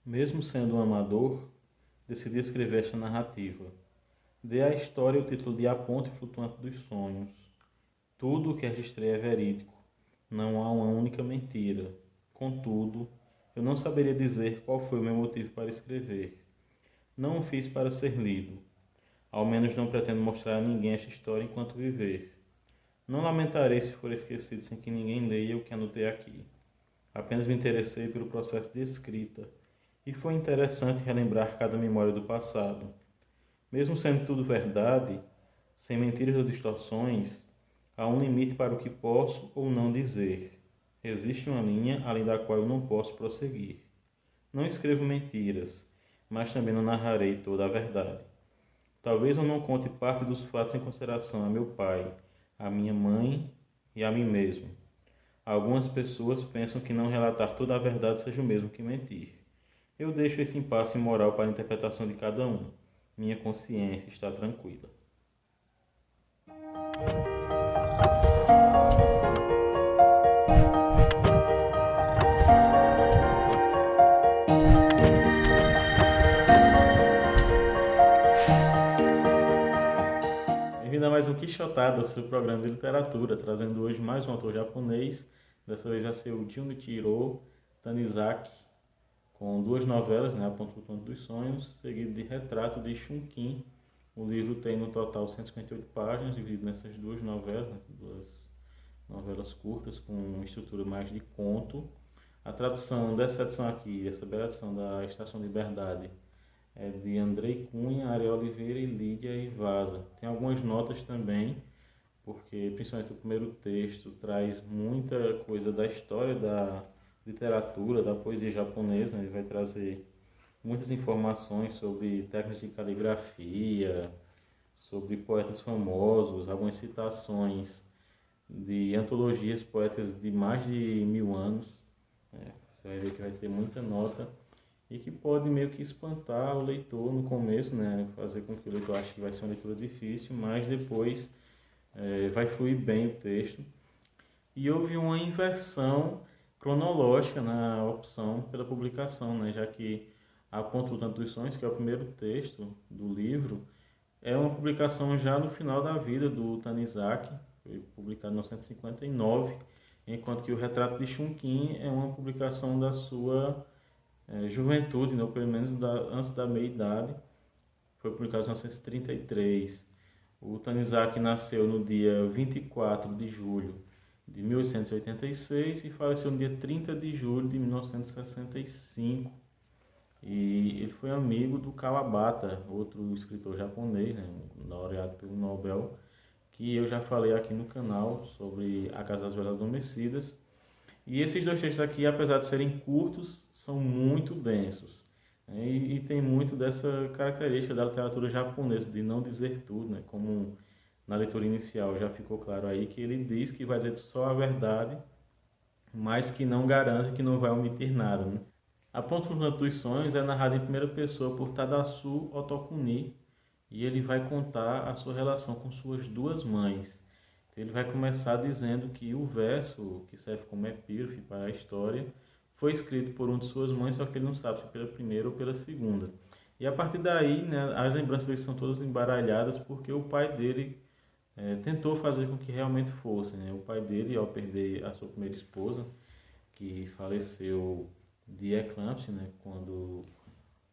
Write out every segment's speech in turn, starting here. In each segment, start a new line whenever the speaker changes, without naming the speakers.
Mesmo sendo um amador, decidi escrever esta narrativa. Dei à história o título de A Ponte Flutuante dos Sonhos. Tudo o que registrei é verídico. Não há uma única mentira. Contudo, eu não saberia dizer qual foi o meu motivo para escrever. Não o fiz para ser lido. Ao menos não pretendo mostrar a ninguém esta história enquanto viver. Não lamentarei se for esquecido sem que ninguém leia o que anotei aqui. Apenas me interessei pelo processo de escrita, e foi interessante relembrar cada memória do passado. Mesmo sendo tudo verdade, sem mentiras ou distorções, há um limite para o que posso ou não dizer. Existe uma linha além da qual eu não posso prosseguir. Não escrevo mentiras, mas também não narrarei toda a verdade. Talvez eu não conte parte dos fatos em consideração a meu pai, a minha mãe e a mim mesmo. Algumas pessoas pensam que não relatar toda a verdade seja o mesmo que mentir. Eu deixo esse impasse moral para a interpretação de cada um. Minha consciência está tranquila. Bem-vindo a mais um Quixotada, seu programa de literatura, trazendo hoje mais um autor japonês. Dessa vez vai ser o Junichiro Tanizaki, com duas novelas, A Ponte Flutuante dos Sonhos, seguido de Retrato de Shunkin. O livro tem no total 158 páginas, dividido nessas duas novelas, duas novelas curtas com uma estrutura mais de conto. A tradução dessa edição aqui, essa bela edição da Estação Liberdade, é de Andrei Cunha, Ariel Oliveira e Lídia Ivaza. Tem algumas notas também, porque principalmente o primeiro texto traz muita coisa da história da literatura, da poesia japonesa, Ele vai trazer muitas informações sobre técnicas de caligrafia, sobre poetas famosos, algumas citações de antologias poéticas de mais de 1000 anos. Você vai ver que vai ter muita nota e que pode meio que espantar o leitor no começo, fazer com que o leitor ache que vai ser uma leitura difícil, mas depois vai fluir bem o texto. E houve uma inversão cronológica na opção pela publicação, já que A Ponto dos Sonhos, que é o primeiro texto do livro, é uma publicação já no final da vida do Tanizaki, foi publicado em 1959, enquanto que o Retrato de Shunkin é uma publicação da sua juventude, ou pelo menos antes da meia-idade, foi publicado em 1933. O Tanizaki nasceu no dia 24 de julho de 1886 e faleceu no dia 30 de julho de 1965. E ele foi amigo do Kawabata, outro escritor japonês, laureado pelo Nobel, que eu já falei aqui no canal sobre A Casa das Velhas Adormecidas. E esses dois textos aqui, apesar de serem curtos, são muito densos. E tem muito dessa característica da literatura japonesa, de não dizer tudo, como na leitura inicial já ficou claro aí, que ele diz que vai dizer só a verdade, mas que não garante que não vai omitir nada. A Ponto Flutuante dos Sonhos é narrado em primeira pessoa por Tadasu Otokuni, e ele vai contar a sua relação com suas duas mães. Então, ele vai começar dizendo que o verso, que serve como epígrafe para a história, foi escrito por uma de suas mães, só que ele não sabe se pela primeira ou pela segunda. E a partir daí, as lembranças dele são todas embaralhadas, porque o pai dele tentou fazer com que realmente fosse. O pai dele, ao perder a sua primeira esposa, que faleceu de eclâmpsia, quando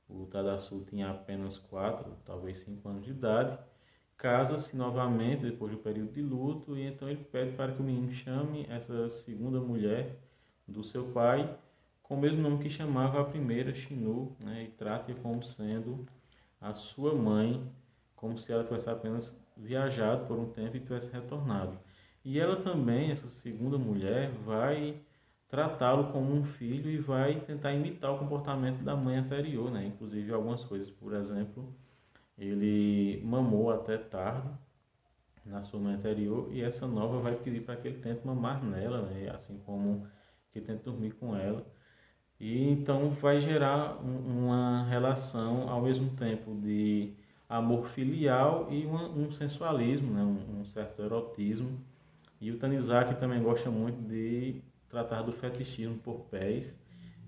o Tadasu tinha apenas 4, talvez 5 anos de idade, casa-se novamente depois do período de luto, e então ele pede para que o menino chame essa segunda mulher do seu pai com o mesmo nome que chamava a primeira, Shinu, e trate-a como sendo a sua mãe, como se ela tivesse apenas viajado por um tempo e tivesse retornado. E ela também, essa segunda mulher, vai tratá-lo como um filho e vai tentar imitar o comportamento da mãe anterior, Inclusive algumas coisas, por exemplo, ele mamou até tarde na sua mãe anterior e essa nova vai pedir para que ele tente mamar nela, Assim como que ele tente dormir com ela. E então vai gerar uma relação ao mesmo tempo de amor filial e um sensualismo, um certo erotismo. E o Tanizaki também gosta muito de tratar do fetichismo por pés.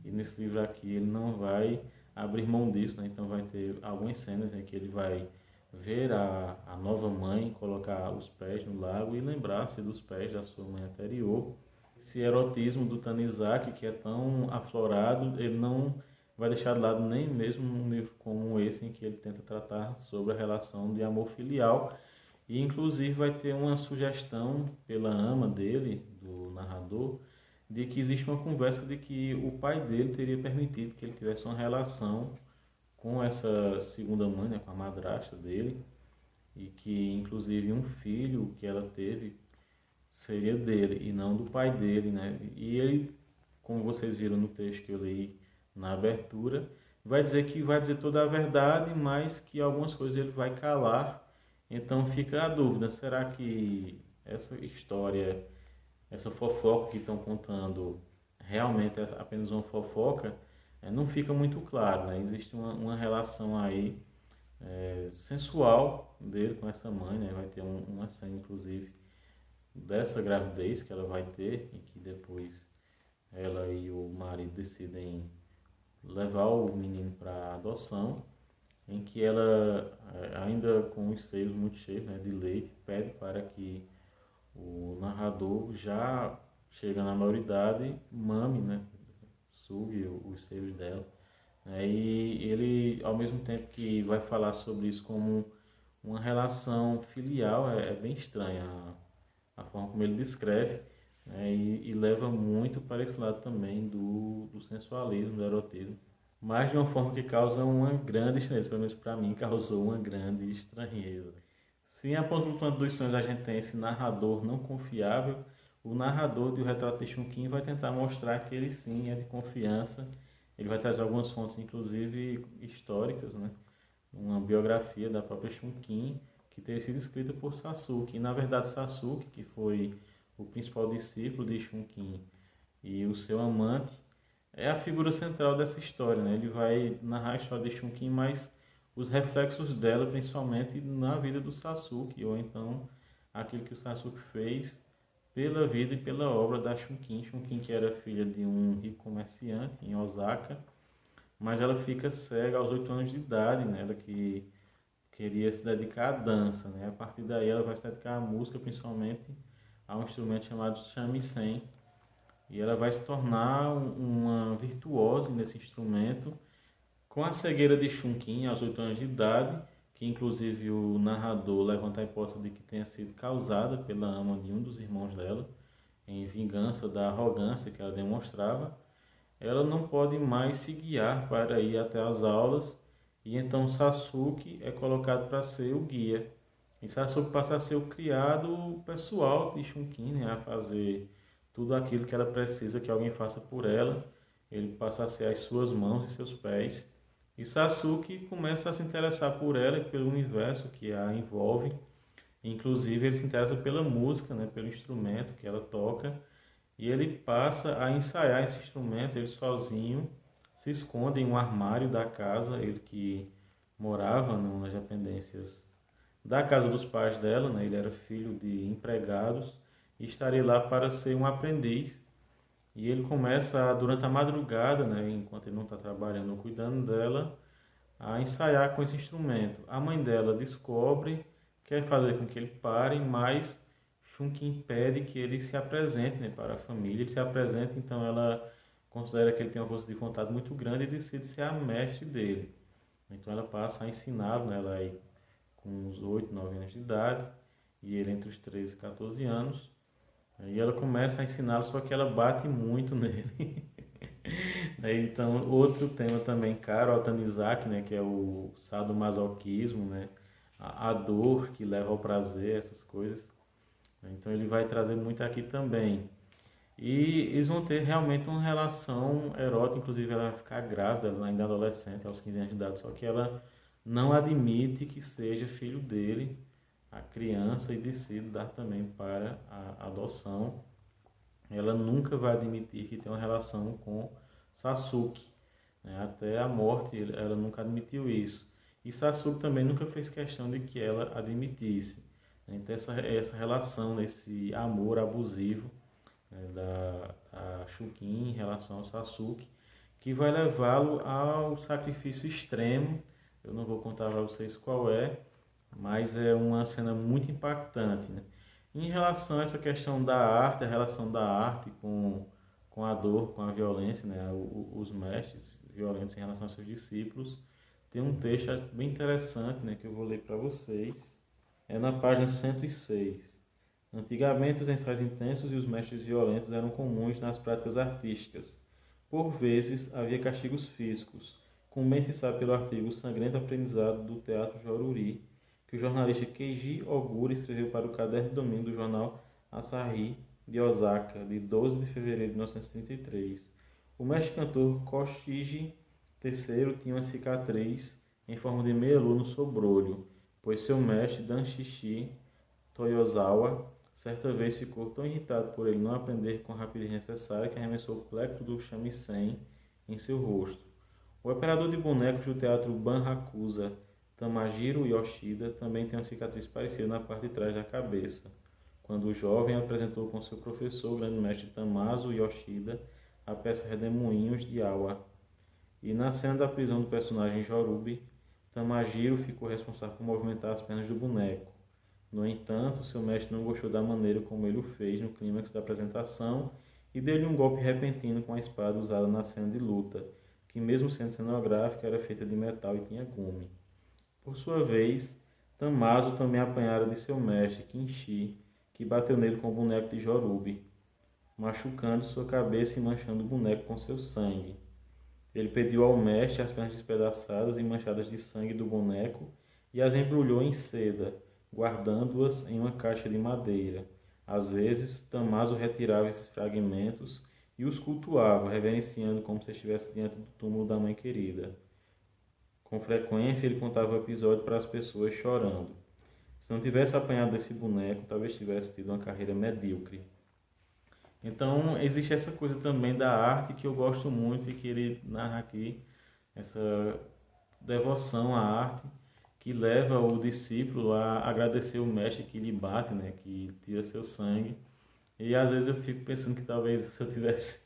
e nesse livro aqui ele não vai abrir mão disso, né? Então vai ter algumas cenas em que ele vai ver a nova mãe colocar os pés no lago e lembrar-se dos pés da sua mãe anterior. Esse erotismo do Tanizaki, que é tão aflorado, ele não vai deixar de lado nem mesmo num livro como esse, em que ele tenta tratar sobre a relação de amor filial. E inclusive vai ter uma sugestão pela ama dele, do narrador, de que existe uma conversa de que o pai dele teria permitido que ele tivesse uma relação com essa segunda mãe, né, com a madrasta dele, e que inclusive um filho que ela teve seria dele e não do pai dele, né? E ele, como vocês viram no texto que eu li na abertura, vai dizer que vai dizer toda a verdade, mas que algumas coisas ele vai calar. Então fica a dúvida, será que essa história, essa fofoca que estão contando, realmente é apenas uma fofoca? Não fica muito claro, né? Existe uma relação aí sensual dele com essa mãe, né? Vai ter uma cena, inclusive, dessa gravidez que ela vai ter e que depois ela e o marido decidem levar o menino para adoção, em que ela, ainda com os seios muito cheios, né, de leite, pede para que o narrador, já chega na maioridade, mame, né, sugue os seios dela. E ele, ao mesmo tempo que vai falar sobre isso como uma relação filial, é bem estranha a forma como ele descreve, né, e leva muito para esse lado também do sensualismo, do erotismo, mas de uma forma que causa uma grande estranheza, pelo menos para mim causou uma grande estranheza. Se em A Ponto Flutuante dos Sonhos a gente tem esse narrador não confiável, o narrador de O Retrato de Chungking vai tentar mostrar que ele sim é de confiança. Ele vai trazer algumas fontes, inclusive históricas, né? Uma biografia da própria Chungking, que teria sido escrita por Sasuke. E, na verdade, Sasuke, que foi o principal discípulo de Chungking e o seu amante, é a figura central dessa história, né? Ele vai narrar a história de Chungking, mas os reflexos dela, principalmente na vida do Sasuke, ou então aquilo que o Sasuke fez pela vida e pela obra da Chungking. Chungking, que era filha de um rico comerciante em Osaka, mas ela fica cega aos 8 anos de idade, né? Ela que queria se dedicar à dança, né? A partir daí ela vai se dedicar à música, principalmente a um instrumento chamado shamisen, e ela vai se tornar uma virtuose nesse instrumento, com a cegueira de Chungking aos 8 anos de idade, que inclusive o narrador levanta a hipótese de que tenha sido causada pela ama de um dos irmãos dela, em vingança da arrogância que ela demonstrava. Ela não pode mais se guiar para ir até as aulas, e então Sasuke é colocado para ser o guia. E Sasuke passa a ser o criado pessoal de Chungking, né, a fazer tudo aquilo que ela precisa que alguém faça por ela. Ele passa a ser as suas mãos e seus pés. E Sasuke começa a se interessar por ela e pelo universo que a envolve. Inclusive ele se interessa pela música, né, pelo instrumento que ela toca. E ele passa a ensaiar esse instrumento, ele sozinho, se esconde em um armário da casa, ele que morava nas dependências da casa dos pais dela, né? Ele era filho de empregados e estaria lá para ser um aprendiz. E ele começa, durante a madrugada, né, enquanto ele não está trabalhando ou cuidando dela, a ensaiar com esse instrumento. A mãe dela descobre, quer fazer com que ele pare, mas Chungking pede que ele se apresente, né, para a família. Ele se apresenta, então ela considera que ele tem uma força de vontade muito grande e decide ser a mestre dele. Então ela passa a ensiná-lo, né, ela aí com uns 8, 9 anos de idade, e ele entre os 13 e 14 anos. E ela começa a ensiná-lo, só que ela bate muito nele. Então, outro tema também caro ao Tanizaki, né, que é o sadomasoquismo, né, a dor que leva ao prazer, essas coisas. Então, ele vai trazer muito aqui também. E eles vão ter realmente uma relação erótica, inclusive ela vai ficar grávida, ela ainda é adolescente, aos 15 anos de idade, só que ela não admite que seja filho dele, a criança, e decide dar também para a adoção. Ela nunca vai admitir que tem uma relação com Sasuke, né? Até a morte ela nunca admitiu isso. E Sasuke também nunca fez questão de que ela admitisse. Então essa relação, esse amor abusivo, né, da Chungking em relação ao Sasuke, que vai levá-lo ao sacrifício extremo. Eu não vou contar para vocês qual é, mas é uma cena muito impactante, né? Em relação a essa questão da arte, a relação da arte com a dor, com a violência, né? Os mestres violentos em relação aos seus discípulos, tem um texto bem interessante, né, que eu vou ler para vocês. É na página 106. Antigamente, os ensaios intensos e os mestres violentos eram comuns nas práticas artísticas. Por vezes, havia castigos físicos, como bem se sabe pelo artigo Sangrento Aprendizado do Teatro Joruri, que o jornalista Keiji Ogura escreveu para o Caderno de Domingo do jornal Asahi de Osaka, de 12 de fevereiro de 1933. O mestre cantor Koshiji III tinha uma cicatriz em forma de meia-lua no sobrolho, pois seu mestre Danshichi Toyozawa certa vez ficou tão irritado por ele não aprender com a rapidez necessária que arremessou o plectro do shamisen em seu rosto. O operador de bonecos do teatro Banhakusa, Tamajiro Yoshida, também tem uma cicatriz parecida na parte de trás da cabeça, quando o jovem apresentou com seu professor, o grande mestre Tamazu Yoshida, a peça Redemoinhos de Awa. E na cena da prisão do personagem Jorubi, Tamajiro ficou responsável por movimentar as pernas do boneco. No entanto, seu mestre não gostou da maneira como ele o fez no clímax da apresentação e deu-lhe um golpe repentino com a espada usada na cena de luta, que mesmo sendo cenográfica era feita de metal e tinha gume. Por sua vez, Tamazo também apanhara de seu mestre, Kinshi, que bateu nele com o boneco de Jorubi, machucando sua cabeça e manchando o boneco com seu sangue. Ele pediu ao mestre as pernas despedaçadas e manchadas de sangue do boneco e as embrulhou em seda, guardando-as em uma caixa de madeira. Às vezes, Tamazo retirava esses fragmentos e os cultuava, reverenciando como se estivesse diante do túmulo da mãe querida. Com frequência, ele contava o episódio para as pessoas chorando. Se não tivesse apanhado esse boneco, talvez tivesse tido uma carreira medíocre. Então, existe essa coisa também da arte que eu gosto muito e que ele narra aqui, essa devoção à arte que leva o discípulo a agradecer o mestre que lhe bate, né, que tira seu sangue. E às vezes eu fico pensando que talvez se eu tivesse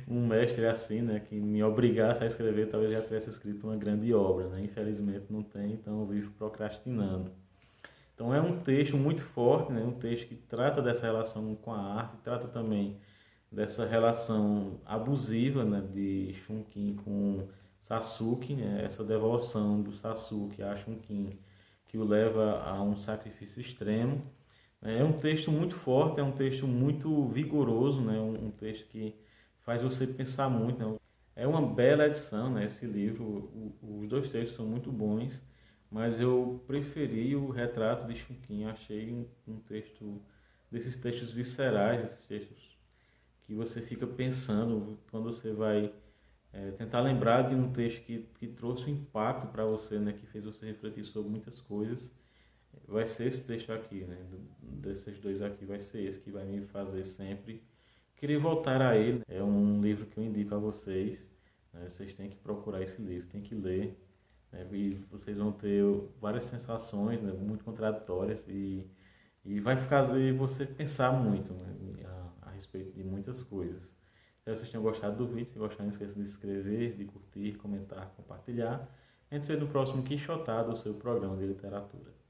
um mestre assim, né, que me obrigasse a escrever, talvez já tivesse escrito uma grande obra, né? Infelizmente não tem, então eu vivo procrastinando. Então é um texto muito forte, né? Um texto que trata dessa relação com a arte, trata também dessa relação abusiva, né, de Shunkin com Sasuke, né? Essa devoção do Sasuke a Shunkin que o leva a um sacrifício extremo. É um texto muito forte, é um texto muito vigoroso, né? Um texto que faz você pensar muito, né? É uma bela edição, né? Esse livro, os dois textos são muito bons, mas eu preferi o Retrato de Chunquin. Achei um texto desses textos viscerais, esses textos que você fica pensando quando você vai tentar lembrar de um texto que trouxe um impacto para você, né? Que fez você refletir sobre muitas coisas. Vai ser esse texto aqui, né? Desses dois aqui, vai ser esse que vai me fazer sempre querer voltar a ele. É um livro que eu indico a vocês, né? Vocês têm que procurar esse livro, têm que ler, né? E vocês vão ter várias sensações, né? Muito contraditórias e vai fazer você pensar muito, né? A respeito de muitas coisas. Espero que vocês tenham gostado do vídeo. Se gostaram, não esqueça de se inscrever, de curtir, comentar, compartilhar. A gente se vê no próximo Quixotado, o seu programa de literatura.